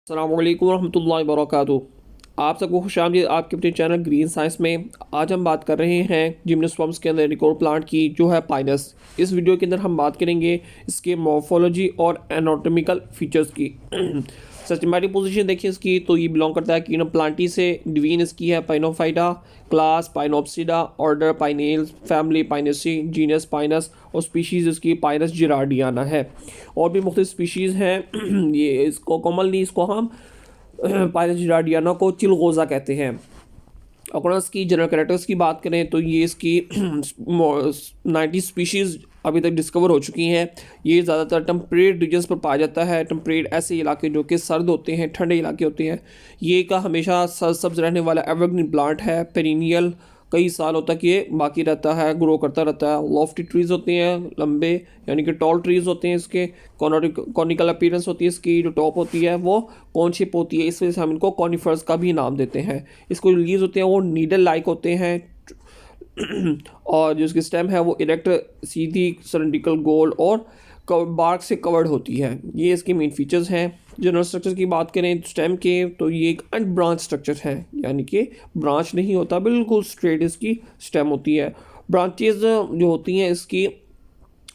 अस्सलाम वालेकुम रहमतुल्लाहि वबरकातुहू। आप सबको खुशामदीद आपके अपने चैनल ग्रीन साइंस में। आज हम बात कर रहे हैं जिम्नोस्पर्म्स के अंदर एक और प्लांट की जो है पाइनस। इस वीडियो के अंदर हम बात करेंगे इसके मॉर्फोलॉजी और एनाटॉमिकल फीचर्स की। सिस्टमैटिक पोजीशन देखिए इसकी, तो ये बिलोंग करता है कीनम प्लांटी से। डिवीजन इसकी है Pinophyta, class Pinopsida, order Pinales, family Pinaceae, genus Pinus और स्पीशीज़ इसकी पाइनस जिरार्डियाना है। और भी मुख्तलिफ स्पीशीज़ हैं। ये इसको कॉमनली इसको हम पाइनस जिरार्डियाना को चिलगोज़ा कहते हैं। अकोनस की जनरल कैरेक्टर्स की बात करें तो ये इसकी 90 स्पीशीज़ अभी तक डिस्कवर हो चुकी हैं। ये ज़्यादातर टेम्परेट रीजन्स पर पाया जाता है। टेम्परेट ऐसे इलाके जो कि सर्द होते हैं, ठंडे इलाके होते हैं। ये का हमेशा सब्ज रहने वाला एवरग्रीन प्लांट है, पेरिनियल। कई सालों तक ये बाकी रहता है, ग्रो करता रहता है। लॉफ्टी ट्रीज़ होते हैं, लंबे यानी कि टॉल ट्रीज़ होते हैं इसके। कॉनिकल अपीयरेंस होती है इसकी, जो टॉप होती है वो कॉन शेप होती है, इस वजह से हम इनको कॉनिफर्स का भी नाम देते हैं। इसको जो लीव्स होते हैं वो नीडल लाइक होते हैं। और जो इसकी स्टेम है वो इरेक्ट, सीधी, सिलेंड्रिकल, गोल और बार्क से कवर्ड होती है। ये इसके मेन फीचर्स हैं। जनरल स्ट्रक्चर की बात करें स्टेम के, तो ये एक अनब्रांच स्ट्रक्चर है, यानी कि ब्रांच नहीं होता, बिल्कुल स्ट्रेट इसकी स्टेम होती है। ब्रांचेज जो होती हैं इसकी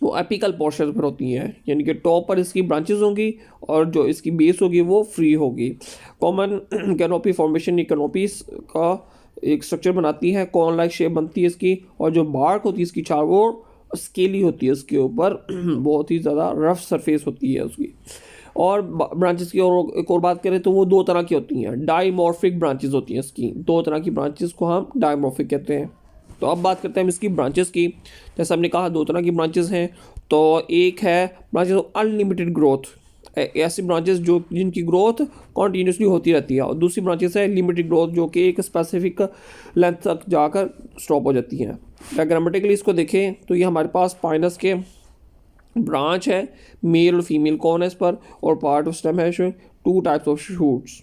वो एपिकल पोर्शन पर होती हैं, यानी कि टॉप पर इसकी ब्रांचेज होंगी और जो इसकी बेस होगी वो फ्री होगी। कॉमन कैनोपी फॉर्मेशन ये कैनोपीज का एक स्ट्रक्चर बनाती है, कॉर्न लाइक शेप बनती है इसकी। और जो बार्क होती है इसकी चारों ओर स्केली होती है, उसके ऊपर बहुत ही ज़्यादा रफ सरफेस होती है उसकी। और ब्रांचेस की और एक और बात करें तो वो दो तरह की होती हैं, डाइमॉर्फिक ब्रांचेस होती हैं इसकी। दो तरह की ब्रांचेस को हम डाइमॉर्फिक कहते हैं। तो अब बात करते हैं हम इसकी ब्रांचेस की। जैसे हमने कहा दो तरह की ब्रांचेस हैं, तो एक है ब्रांचेस ऑफ अनलिमिटेड ग्रोथ, ऐसी ब्रांचेस जो जिनकी ग्रोथ कॉन्टीन्यूसली होती रहती है। और दूसरी ब्रांचेस है लिमिटेड ग्रोथ, जो कि एक स्पेसिफिक लेंथ तक जाकर स्टॉप हो जाती हैं। डायग्रामेटिकली इसको देखें तो ये हमारे पास पाइनस के ब्रांच है, मेल और फीमेल कौन है इस पर, और पार्ट ऑफ स्टेम है 2 टाइप्स ऑफ शूट्स।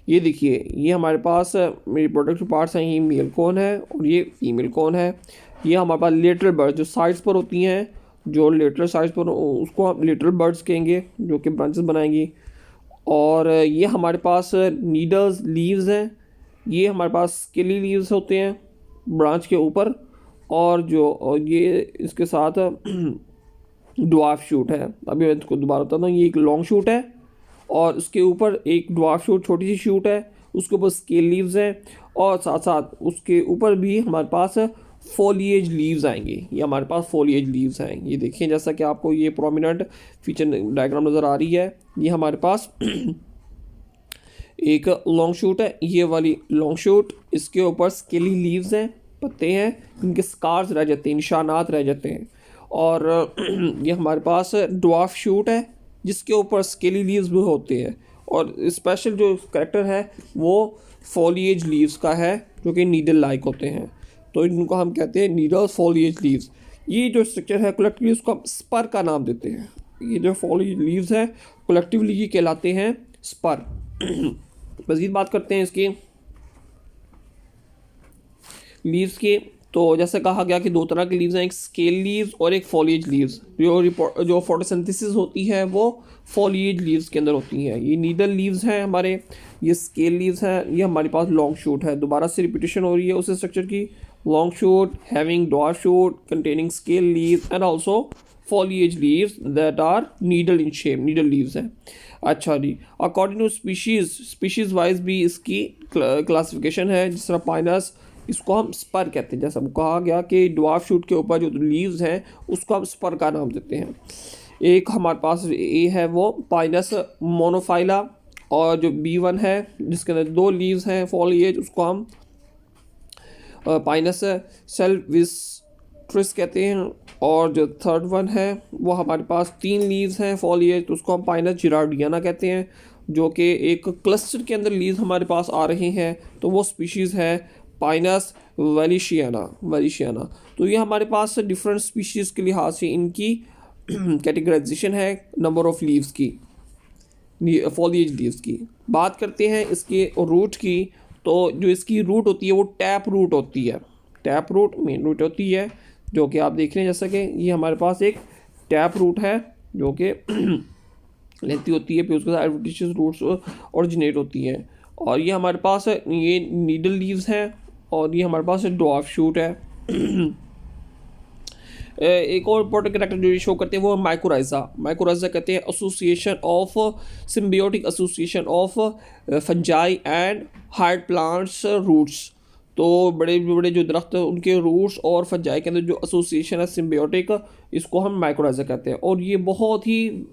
ये देखिए, ये हमारे पास मेरी प्रोडक्टिव पार्ट्स हैं, ये मेल कौन है और ये फीमेल कौन है। ये हमारे पास लेटरल बर्ड्स जो साइड्स पर होती हैं, जो लेटरल साइड्स पर उसको हम लेटरल बर्ड्स कहेंगे, जो कि ब्रांचेस बनाएंगी। और ये हमारे पास नीडल्स लीव्स हैं, ये हमारे पास स्केली लीव्स होते हैं ब्रांच के ऊपर। और ये इसके साथ ड्वार्फ शूट है। अभी मैं इसको दोबारा बताता हूँ, ये एक लॉन्ग शूट है और उसके ऊपर एक ड्वार्फ शूट छोटी सी शूट है, उसके ऊपर स्केल लीव्स हैं और साथ साथ उसके ऊपर भी हमारे पास फोलिएज लीव्स आएंगे। ये हमारे पास फोलिएज लीव्स हैं। ये देखिए, जैसा कि आपको ये प्रोमिनेंट फीचर डायग्राम नज़र आ रही है, ये हमारे पास एक लॉन्ग शूट है, ये वाली लॉन्ग शूट, इसके ऊपर स्केली लीव्स हैं, पत्ते हैं, इनके स्कार्स रह जाते हैं, निशानात रह जाते हैं। और ये हमारे पास ड्वार्फ शूट है जिसके ऊपर स्केली लीव्स भी होते हैं। और स्पेशल जो कैरेक्टर है वो फॉलिएज लीव्स का है, जो कि नीडल लाइक होते हैं। तो इनको हम कहते हैं नीडल फॉलिएज लीव्स। ये जो स्ट्रक्चर है कलेक्टिवली उसको हम स्पर का नाम देते हैं। ये जो फॉलिएज लीव्स हैं कलेक्टिवली ये कहलाते हैं स्पर। मज़ीद बात करते हैं इसकी लीव्स के। तो जैसे कहा गया कि दो तरह के लीव्स हैं, एक स्केल लीव्स और एक फॉलिएज लीव्स। जो फोटोसिंथेसिस होती है वो फॉलिएज लीव्स के अंदर होती है। ये नीडल लीव्स हैं हमारे, ये स्केल लीव्स हैं, ये हमारे पास लॉन्ग शूट है। दोबारा से रिपीटेशन हो रही है उस स्ट्रक्चर की। Long shoot having dwarf shoot containing scale leaves and also foliage leaves that are needle in shape, needle leaves हैं। अच्छा जी, अकॉर्डिंग टू स्पीशीज़ वाइज भी इसकी क्लासिफिकेशन है। जिस तरह पाइनस, इसको हम स्पर कहते हैं। जैसा कहा गया कि ड्वार्फ शूट के ऊपर जो लीव्स हैं उसको हम स्पर का नाम देते हैं। एक हमारे पास ये है वो पाइनस मोनोफाइला, और जो B1 है जिसके अंदर 2 लीव्स हैं फॉलिएज, उसको हम पाइनस सेल्विस्ट्रिस कहते हैं। और जो थर्ड वन है वो हमारे पास 3 लीव्स हैं फॉलिएज, तो उसको हम पाइनस जिरार्डियाना कहते हैं, जो कि एक क्लस्टर के अंदर लीव्स हमारे पास आ रहे हैं। तो वो स्पीशीज़ है पाइनस वेलिशियाना। तो ये हमारे पास डिफरेंट स्पीशीज़ के लिहाज से इनकी कैटेगराइजेशन है नंबर ऑफ लीव्स की, फॉलिएज लीव्स की। बात करते हैं इसके रूट की। तो जो इसकी रूट होती है वो टैप रूट होती है। टैप रूट मेन रूट होती है, जो कि आप देख रहे हैं, जैसा कि ये हमारे पास एक टैप रूट है जो कि लेंथी होती है, फिर उसके साथ एडवेंटिशियस रूट्स ओरिजिनेट होती हैं। और ये हमारे पास ये नीडल लीव्स हैं, और ये हमारे पास ड्वार्फ शूट है। एक और इंपॉर्टेंट कैरेक्टर जो ये शो करते हैं वो है माइकोराइजा। माइकोराइजा कहते हैं association of symbiotic association of fungi and hard plants roots. तो बड़े बड़े जो दरख्त हैं उनके रूट्स और फंजाई के अंदर जो एसोसिएशन है सिम्बियोटिक, इसको हम माइकोराइजा कहते हैं। और ये बहुत ही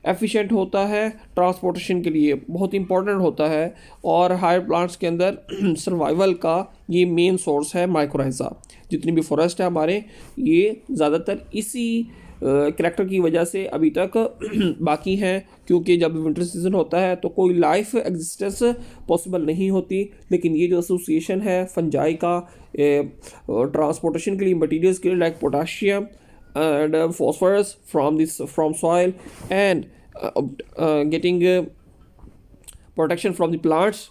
एफिशिएंट होता है ट्रांसपोर्टेशन के लिए, बहुत इंपॉर्टेंट होता है, और हायर प्लांट्स के अंदर सर्वाइवल का ये मेन सोर्स है माइकोराइजा। जितनी भी फॉरेस्ट है हमारे, ये ज़्यादातर इसी करैक्टर की वजह से अभी तक बाकी हैं, क्योंकि जब विंटर सीजन होता है तो कोई लाइफ एग्जिस्टेंस पॉसिबल नहीं होती। लेकिन ये जो एसोसिएशन है फंजाई का ट्रांसपोर्टेशन के लिए, मटीरियल्स के लिए, like potassium and phosphorus from soil, and getting protection from the plants,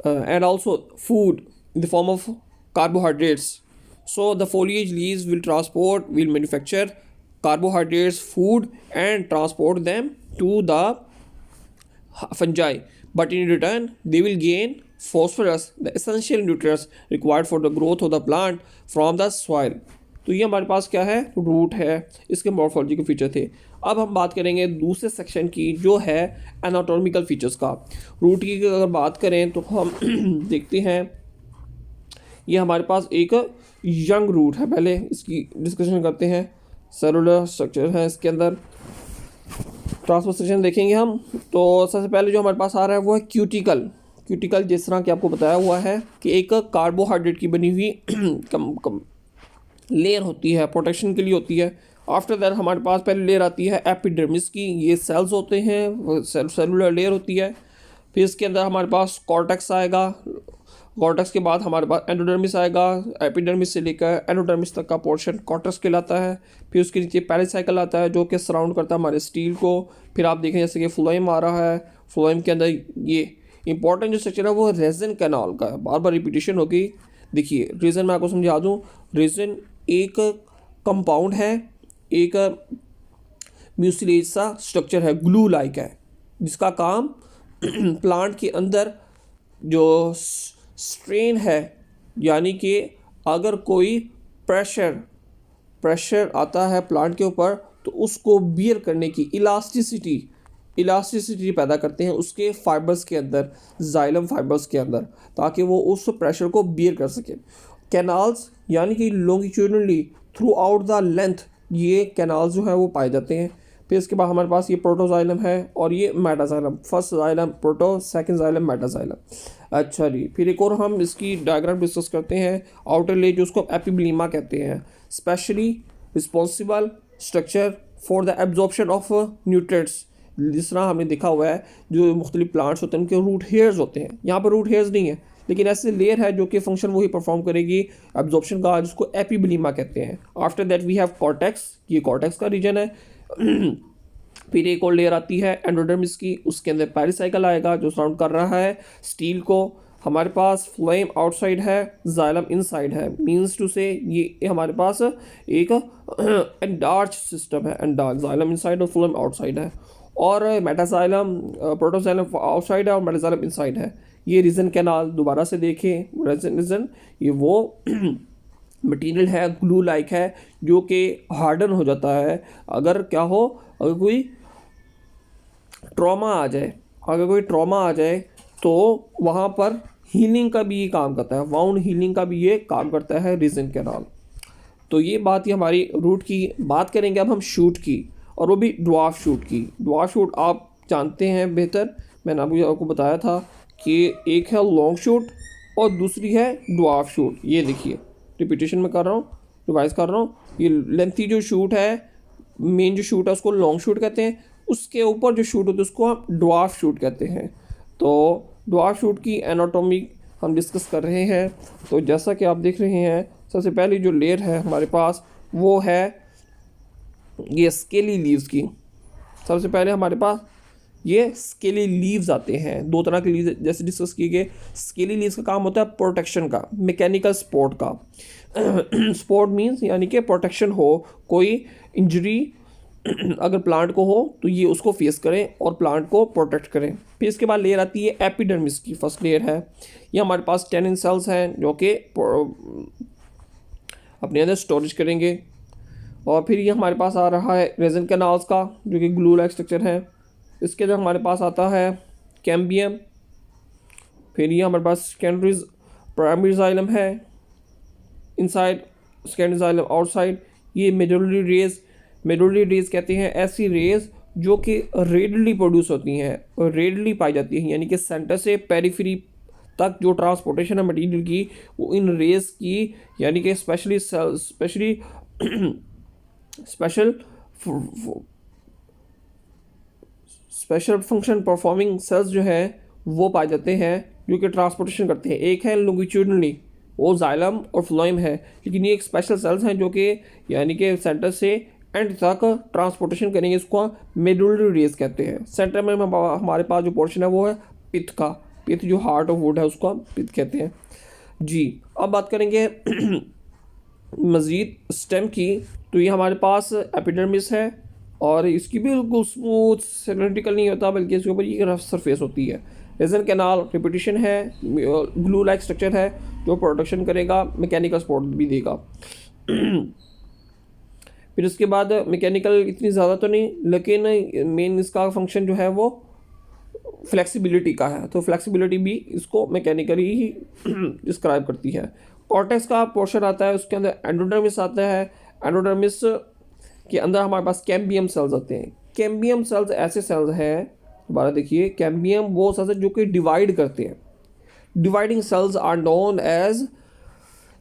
and also food in the form of carbohydrates. So the foliage leaves will manufacture carbohydrates, food, and transport them to the fungi, but in return they will gain phosphorus, the essential nutrients required for the growth of the plant, from the soil. तो ये हमारे पास क्या है, root है, इसके morphology के feature थे। अब हम बात करेंगे दूसरे सेक्शन की जो है एनाटॉमिकल फीचर्स का। रूट की अगर बात करें तो हम देखते हैं ये हमारे पास एक यंग रूट है। पहले इसकी डिस्कशन करते हैं। सेलुलर स्ट्रक्चर है इसके अंदर, ट्रांसपोर्टेशन देखेंगे हम। तो सबसे पहले जो हमारे पास आ रहा है वो है क्यूटिकल। क्यूटिकल जिस तरह कि आपको बताया हुआ है कि एक कार्बोहाइड्रेट की बनी हुई लेयर होती है, प्रोटेक्शन के लिए होती है। आफ्टर दैट हमारे पास पहले लेयर आती है एपिडर्मिस की, ये सेल्स होते हैं, सेलुलर लेयर होती है। फिर इसके अंदर हमारे पास कॉर्टेक्स आएगा, कॉर्टेक्स के बाद हमारे पास एंडोडर्मिस आएगा, एपिडर्मिस से लेकर एंडोडर्मिस तक का पोर्शन कॉर्टेक्स कहलाता है। फिर उसके नीचे पेरिसाइकिल आता है जो कि सराउंड करता है हमारे स्टील को। फिर आप देखें जैसे कि फ्लोएम आ रहा है, फ्लोएम के अंदर ये इंपॉर्टेंट जो स्ट्रक्चर है वो रेजिन कैनाल का है। बार बार रिपीटेशन होगी। देखिए रीज़न मैं आपको समझा दूँ, रेजिन एक कंपाउंड है, एक म्यूसिलेज सा स्ट्रक्चर है, ग्लू लाइक है, जिसका काम प्लांट के अंदर जो स्ट्रेन है, यानी कि अगर कोई प्रेशर आता है प्लांट के ऊपर तो उसको बियर करने की इलास्टिसिटी पैदा करते हैं उसके फाइबर्स के अंदर, जाइलम फाइबर्स के अंदर, ताकि वो उस प्रेशर को बियर कर सके। कैनाल्स यानी कि longitudinally through out the length ये कैनाल्स जो है वो पाए जाते हैं। फिर इसके बाद हमारे पास ये प्रोटोजाइलम है और ये metaxylem, first xylem proto, second xylem metaxylem. अच्छा जी, फिर एक और हम इसकी डायग्राम डिस्कस करते हैं। आउटर लेयर जिसको एपिब्लीमा कहते हैं, specially responsible structure for the absorption of nutrients. जिस तरह हमने देखा हुआ है जो मुख्तलिफ प्लांट्स होते हैं उनके रूट हेयर्स होते हैं, यहाँ पर रूट हेयर्स नहीं है, लेकिन ऐसे लेयर है जो कि फंक्शन वही परफॉर्म करेगी एब्जॉर्प्शन का, जिसको एपिब्लीमा कहते हैं। After that we have cortex, ये कॉर्टेक्स का रीजन है। फिर एक और लेयर आती है एंडोडर्मिस की, उसके अंदर पेरिसाइकिल आएगा जो सराउंड कर रहा है स्टील को। हमारे पास फ्लोएम आउटसाइड है, जाइलम इनसाइड है, मींस टू से ये हमारे पास एक एंडार्च सिस्टम है, एंडार्च, जाइलम इनसाइड और फ्लोएम आउटसाइड है। और मेटाजाइलम, प्रोटोजाइलम आउटसाइड है और मेटाजाइलम इनसाइड है। ये रीजन कैनाल दोबारा से देखें, रीजन ये वो मटेरियल है, ग्लू लाइक है, जो कि हार्डन हो जाता है अगर क्या हो, अगर कोई ट्रॉमा आ जाए तो वहाँ पर हीलिंग का भी ये काम करता है, वाउंड हीलिंग का भी ये काम करता है रीजन कैनाल। तो ये बात ही हमारी रूट की। बात करेंगे अब हम शूट की, और वो भी ड्वार्फ शूट की। ड्वार्फ शूट आप जानते हैं बेहतर, मैंने आपको बताया था कि एक है लॉन्ग शूट और दूसरी है ड्वार्फ शूट। ये देखिए रिपीटेशन में कर रहा हूँ, रिवाइज कर रहा हूँ। ये लेंथी जो शूट है, मेन जो शूट है उसको लॉन्ग शूट कहते हैं, उसके ऊपर जो शूट होती है उसको हम ड्वार्फ शूट कहते हैं। तो ड्वार्फ शूट की एनाटॉमी हम डिस्कस कर रहे हैं। तो जैसा कि आप देख रहे हैं, सबसे पहली जो लेयर है हमारे पास वो है ये स्केली लीव्स की। सबसे पहले हमारे पास ये स्केली लीव्स आते हैं, दो तरह के लीव्स जैसे डिस्कस किए गए। स्केली लीव्स का काम होता है प्रोटेक्शन का, मैकेनिकल सपोर्ट का। सपोर्ट मींस यानी कि प्रोटेक्शन हो, कोई इंजरी अगर प्लांट को हो तो ये उसको फेस करें और प्लांट को प्रोटेक्ट करें। फिर इसके बाद लेयर आती है एपिडर्मिस की, फर्स्ट लेयर है। ये हमारे पास टेनिन सेल्स हैं जो कि अपने अंदर स्टोरेज करेंगे। और फिर ये हमारे पास आ रहा है रेजन कैनाल्स का, जो कि ग्लू लाइक स्ट्रक्चर है। इसके अंदर हमारे पास आता है कैम्बियम। फिर ये हमारे पास सेकेंडरी प्राइमरी जाइलम है इनसाइड, सेकेंडरी जाइलम आउटसाइड। ये मेडुलरी रेज, मेडुलरी रेज कहते हैं ऐसी रेज जो कि रेडली प्रोड्यूस होती हैं और रेडली पाई जाती हैं, यानी कि सेंटर से पेरिफेरी तक जो ट्रांसपोर्टेशन है मटेरियल की वो इन रेज की, यानी कि special special function performing cells जो है वो पाए जाते हैं जो कि ट्रांसपोर्टेशन करते हैं। एक है लॉन्गिट्यूडनली, वो जाइलम और फ्लोएम है, लेकिन ये एक स्पेशल सेल्स हैं जो कि यानी कि सेंटर से एंड तक ट्रांसपोर्टेशन करेंगे। इसको मेडुलरी रेज कहते हैं। सेंटर में हमारे पास जो पोर्शन है वो है पित्त का, पित्त जो हार्ट ऑफ वुड है उसको पित्त कहते हैं जी। अब बात करेंगे मज़ीद स्टेम की, तो ये हमारे पास एपिडर्मिस है और इसकी भी बिल्कुल स्मूथ सिलेंड्रिकल नहीं होता, बल्कि इसके ऊपर ये रफ सरफेस होती है। रेजन कैनाल रिपीटिशन है, ग्लू लाइक स्ट्रक्चर है जो प्रोटेक्शन करेगा, मैकेनिकल सपोर्ट भी देगा। फिर उसके बाद मैकेनिकल इतनी ज़्यादा तो नहीं, लेकिन मेन इसका फंक्शन जो है वो फ्लेक्सिबिलिटी का है, तो फ्लेक्सिबिलिटी भी इसको मैकेनिकली ही डिस्क्राइब करती है। कॉर्टेक्स का पोर्शन आता है, उसके अंदर एंडोडर्मिस आता है। एंडोडर्मिस के अंदर हमारे पास कैम्बियम सेल्स आते हैं। कैम्बियम सेल्स ऐसे सेल्स हैं, दोबारा देखिए, कैम्बियम वो सेल्स हैं जो कि डिवाइड करते हैं। Dividing cells are known as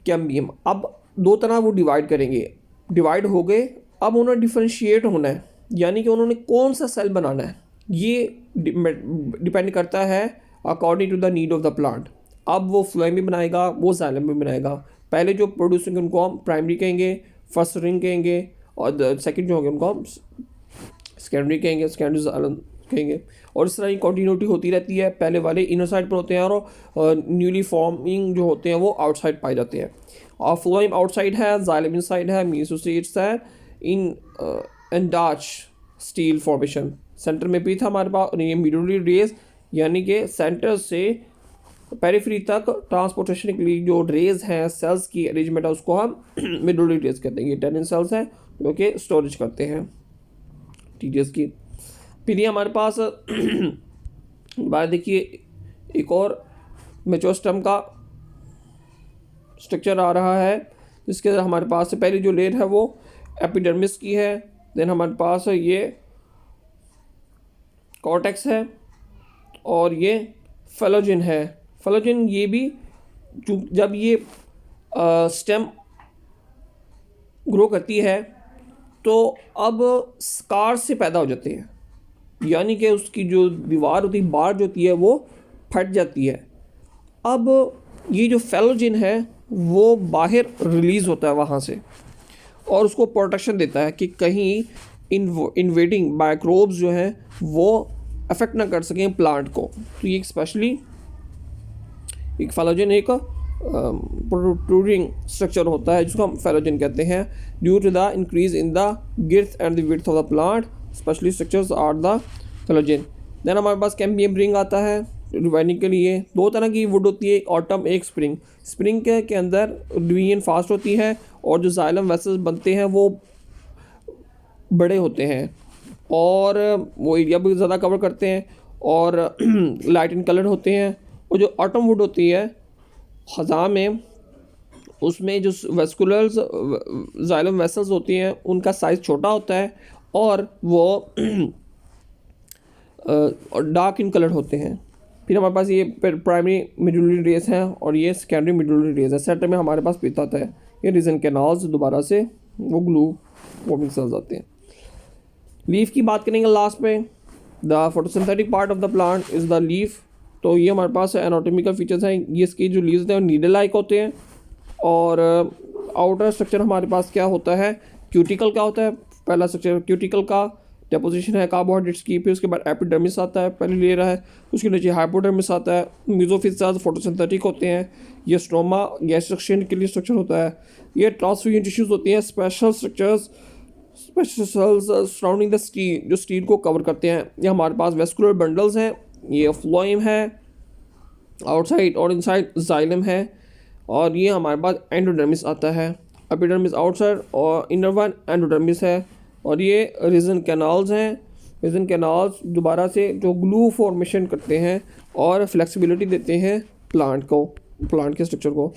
cambium. अब दो तरह वो डिवाइड करेंगे, डिवाइड हो गए, अब उन्हें डिफरेंशिएट होना है, यानी कि उन्होंने कौन सा सेल बनाना है ये डिपेंड करता है according to the need of the plant. अब वो फ्लोएम भी बनाएगा, वो जाइलम भी बनाएगा। पहले जो प्रोड्यूस होंगे उनको हम प्राइमरी कहेंगे, फर्स्ट रिंग कहेंगे, और सेकंड जो होंगे उनको हम सेकेंडरी कहेंगे, सेकेंडरी जाइलम कहेंगे। और इस तरह की कंटिन्यूटी होती रहती है। पहले वाले इनर साइड पर होते हैं और न्यूली फॉर्मिंग जो होते हैं वो आउटसाइड पाए जाते हैं। और फ्लोएम आउटसाइड है, जाइलम इनसाइड है, मेसोसाइट्स है इन एंडार्च स्टील फॉर्मेशन। सेंटर में भी था हमारे पास, और ये मिडुलरी रेज यानी कि सेंटर से पेरिफेरी तक ट्रांसपोर्टेशन के लिए जो रेज हैं सेल्स की अरेंजमेंट है उसको हम मिडुलरी रेज कहते हैं। ये टेनिन सेल्स हैं जो कि स्टोरेज करते हैं टीडीएस की। फिर ये हमारे पास बाहर देखिए एक और मेचोस्टम का स्ट्रक्चर आ रहा है, जिसके अंदर हमारे पास पहली जो लेयर है वो एपिडर्मिस की है। देन हमारे पास ये कॉर्टेक्स है और ये फेलोजिन है। फेलोजिन ये भी जब ये स्टेम ग्रो करती है तो अब स्कार से पैदा हो जाते हैं, यानी कि उसकी जो दीवार होती है, बार जो होती है वो फट जाती है। अब ये जो फेलोजिन है वो बाहर रिलीज़ होता है वहाँ से और उसको प्रोटेक्शन देता है कि कहीं इन्वेडिंग माइक्रोब्स जो हैं वो अफेक्ट ना कर सकें प्लांट को। तो ये स्पेशली एक फेलोजिन एक प्रोट्रूडिंग स्ट्रक्चर होता है जिसको हम फेलोजिन कहते हैं। Due to the increase in the girth and the width of the plant specially structures are the phellogen. Then हमारे पास कैम्बियम रिंग आता है डिवाइडिंग के लिए। दो तरह की वुड होती है, एक ऑटम एक स्प्रिंग। स्प्रिंग के अंदर डिवीजन फास्ट होती है और जो जाइलम वेसल्स बनते हैं वो बड़े होते हैं और वो एरिया भी ज़्यादा कवर करते हैं और लाइट इन कलर होते हैं। और जो ऑटम वुड होती है ख़ज़ां में, उसमें जो वेस्कुलर्स जाइलम वेसल्स होती हैं उनका साइज़ छोटा होता है और वो डार्क इन कलर होते हैं। फिर हमारे पास ये प्राइमरी मिडुलरी रेज है और ये सेकेंडरी मिडुलरी रेज है। सेंटर में हमारे पास पित्त आता है। ये रीजन कैनाल्स दोबारा से वो ग्लू फॉर्मिंग सेल्स आते हैं। लीफ की बात करेंगे लास्ट में। The photosynthetic part of the plant is the leaf. तो ये हमारे पास एनाटॉमिकल फीचर्स हैं। ये इसकी जो लीव्स हैं नीडल लाइक होते हैं और आउटर स्ट्रक्चर हमारे पास क्या होता है, क्यूटिकल का होता है। पहला स्ट्रक्चर क्यूटिकल का डेपोजिशन है कार्बोहाइड्रेट्स की। फिर उसके बाद एपिडर्मिस आता है, पहले लेयर है। उसके नीचे हाइपोडर्मिस आता है। मेसोफिल सेल्स फोटोसिंथेटिक होते हैं। ये स्ट्रोमा गैस एक्सचेंज के लिए स्ट्रक्चर होता है। ये ट्रांसफ्यूजन टिश्यूज़ होती हैं, special structures special cells surrounding the steel, जो स्टील को कवर करते हैं। ये हमारे पास वेस्कुलर बंडल्स हैं, ये फ्लोएम है आउटसाइड और इनसाइड जाइलम है, और ये हमारे पास एंडोडर्मिस आता है। एपिडर्मिस आउटसाइड और इनर वन एंडोडर्मिस है, और ये रीजन कैनाल्स हैं। रीजन कैनाल्स दोबारा से जो ग्लू फॉर्मेशन करते हैं और फ्लेक्सिबिलिटी देते हैं प्लांट के स्ट्रक्चर को।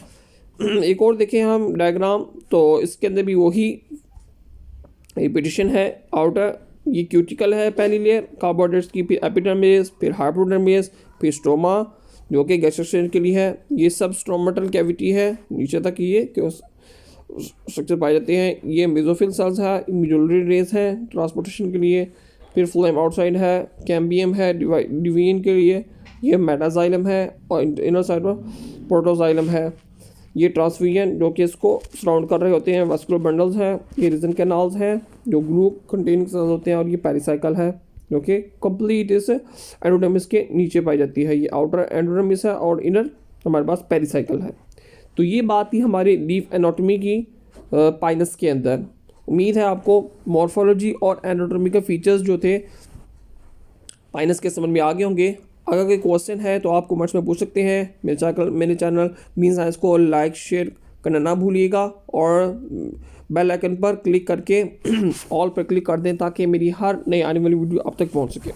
एक और देखें हम डायग्राम, तो इसके अंदर भी वही रिपीटिशन है। आउटर ये क्यूटिकल है पहली लेयर कार्बोहाइड्रेट्स की, फिर एपिडर्मिस, फिर हाइपोडर्मिस, फिर स्ट्रोमा जो कि गैस्ट्रोसेंट के लिए है। ये सब स्ट्रोमेटल कैविटी है, नीचे तक ये स्ट्रक्चर पाए जाते हैं। ये मेसोफिल सेल्स है, मेडुलरी रेस है ट्रांसपोर्टेशन के लिए। फिर फ्लोएम आउटसाइड है, कैम्बियम है डिवीजन के लिए, ये मेटाजाइलम है, और इनर साइड पर प्रोटोजाइलम है। ये ट्रांसफ्यूजन जो कि इसको सराउंड कर रहे होते हैं, वास्कुलर बंडल्स हैं। ये रीजन कैनाल्स हैं जो ग्लू कंटेनिंग सेल्स होते हैं, और ये पेरिसाइकल है जो कि कंप्लीट इस एंडोडर्मिस के नीचे पाई जाती है। ये आउटर एंडोडर्मिस है और इनर हमारे पास पेरिसाइकल है। तो ये बात थी हमारी लीफ एनाटॉमी की पाइनस के अंदर। उम्मीद है आपको मॉर्फोलॉजी और एनाटॉमी के फीचर्स जो थे पाइनस के समझ में आ गए होंगे। अगर कोई क्वेश्चन है तो आप कमेंट्स में पूछ सकते हैं। मेरे चैनल ग्रीन साइंस को लाइक शेयर करना ना भूलिएगा, और बेल आइकन पर क्लिक करके ऑल पर क्लिक कर दें ताकि मेरी हर नई आने वाली वीडियो आप तक पहुंच सके।